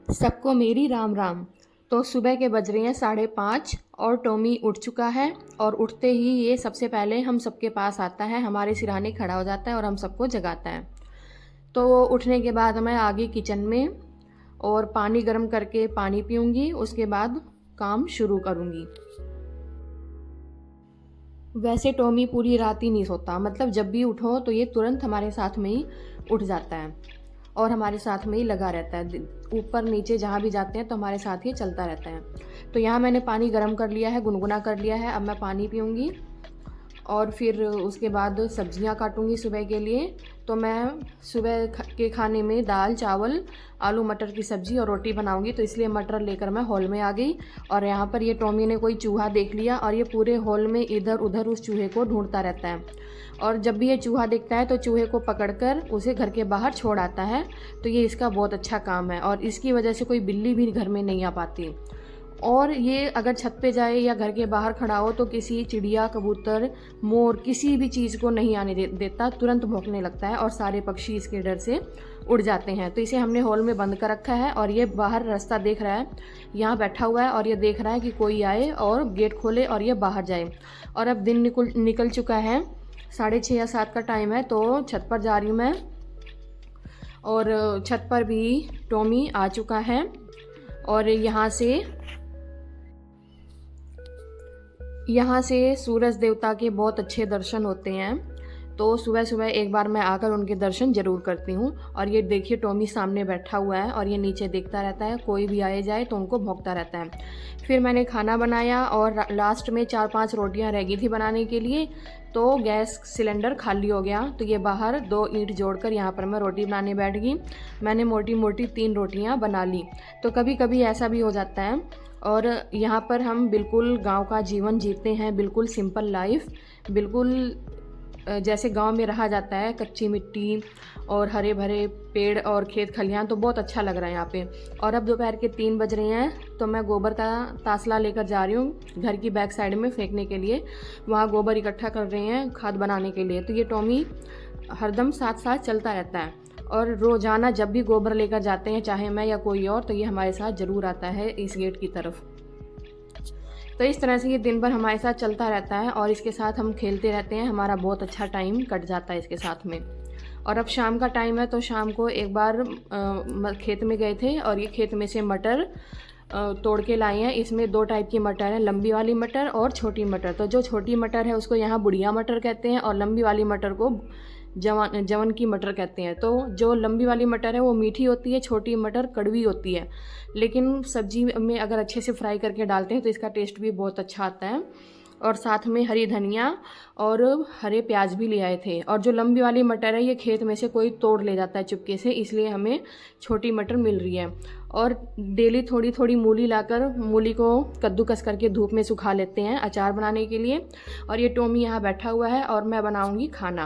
सबको मेरी राम राम। तो सुबह के बज रहे हैं 5:30 और टॉमी उठ चुका है। और उठते ही ये सबसे पहले हम सबके पास आता है, हमारे सिरहाने खड़ा हो जाता है और हम सबको जगाता है। तो उठने के बाद मैं आ गई किचन में और पानी गर्म करके पानी पीऊँगी, उसके बाद काम शुरू करूँगी। वैसे टॉमी पूरी रात ही नहीं सोता, मतलब जब भी उठो तो ये तुरंत हमारे साथ में ही उठ जाता है और हमारे साथ में ही लगा रहता है। ऊपर नीचे जहाँ भी जाते हैं तो हमारे साथ ही चलता रहता है। तो यहाँ मैंने पानी गर्म कर लिया है, गुनगुना कर लिया है। अब मैं पानी पीऊँगी और फिर उसके बाद सब्जियां काटूंगी सुबह के लिए। तो मैं सुबह के खाने में दाल चावल आलू मटर की सब्ज़ी और रोटी बनाऊंगी, तो इसलिए मटर लेकर मैं हॉल में आ गई। और यहाँ पर ये टॉमी ने कोई चूहा देख लिया और ये पूरे हॉल में इधर उधर उस चूहे को ढूंढता रहता है। और जब भी ये चूहा देखता है तो चूहे को पकड़कर उसे घर के बाहर छोड़ आता है। तो ये इसका बहुत अच्छा काम है और इसकी वजह से कोई बिल्ली भी घर में नहीं आ पाती। और ये अगर छत पे जाए या घर के बाहर खड़ा हो तो किसी चिड़िया कबूतर मोर किसी भी चीज़ को नहीं आने देता, तुरंत भौंकने लगता है और सारे पक्षी इसके डर से उड़ जाते हैं। तो इसे हमने हॉल में बंद कर रखा है और ये बाहर रास्ता देख रहा है, यहाँ बैठा हुआ है और ये देख रहा है कि कोई आए और गेट खोले और ये बाहर जाए। और अब दिन निकल चुका है, 6:30 या 7 का टाइम है। तो छत पर जा रही हूँ मैं और छत पर भी टॉमी आ चुका है। और यहाँ से सूरज देवता के बहुत अच्छे दर्शन होते हैं। तो सुबह सुबह एक बार मैं आकर उनके दर्शन ज़रूर करती हूँ। और ये देखिए टॉमी सामने बैठा हुआ है और ये नीचे देखता रहता है, कोई भी आए जाए तो उनको भौंकता रहता है। फिर मैंने खाना बनाया और लास्ट में 4-5 रोटियाँ रह गई थी बनाने के लिए। तो गैस सिलेंडर खाली हो गया, तो ये बाहर 2 ईंट जोड़कर यहाँ पर मैं रोटी बनाने बैठ गई। मैंने मोटी मोटी 3 रोटियाँ बना ली। तो कभी कभी ऐसा भी हो जाता है। और यहाँ पर हम बिल्कुल गांव का जीवन जीते हैं, बिल्कुल सिंपल लाइफ, बिल्कुल जैसे गांव में रहा जाता है। कच्ची मिट्टी और हरे भरे पेड़ और खेत खलियान, तो बहुत अच्छा लग रहा है यहाँ पे। और अब दोपहर के 3 बज रहे हैं, तो मैं गोबर का तासला लेकर जा रही हूँ घर की बैक साइड में फेंकने के लिए। वहाँ गोबर इकट्ठा कर रहे हैं खाद बनाने के लिए। तो ये टॉमी हरदम साथ साथ चलता रहता है और रोज़ाना जब भी गोबर लेकर जाते हैं, चाहे मैं या कोई और, तो ये हमारे साथ ज़रूर आता है इस गेट की तरफ। तो इस तरह से ये दिन भर हमारे साथ चलता रहता है और इसके साथ हम खेलते रहते हैं। हमारा बहुत अच्छा टाइम कट जाता है इसके साथ में। और अब शाम का टाइम है, तो शाम को एक बार खेत में गए थे और ये खेत में से मटर तोड़ के लाए हैं। इसमें 2 टाइप की मटर है, लंबी वाली मटर और छोटी मटर। तो जो छोटी मटर है उसको यहाँ बुढ़िया मटर कहते हैं और लंबी वाली मटर को जवन की मटर कहते हैं। तो जो लंबी वाली मटर है वो मीठी होती है, छोटी मटर कड़वी होती है। लेकिन सब्जी में अगर अच्छे से फ्राई करके डालते हैं तो इसका टेस्ट भी बहुत अच्छा आता है। और साथ में हरी धनिया और हरे प्याज भी ले आए थे। और जो लंबी वाली मटर है ये खेत में से कोई तोड़ ले जाता है चुपके से, इसलिए हमें छोटी मटर मिल रही है। और डेली थोड़ी थोड़ी मूली लाकर मूली को कद्दूकस करके धूप में सुखा लेते हैं अचार बनाने के लिए। और ये टॉमी यहाँ बैठा हुआ है और मैं बनाऊँगी खाना।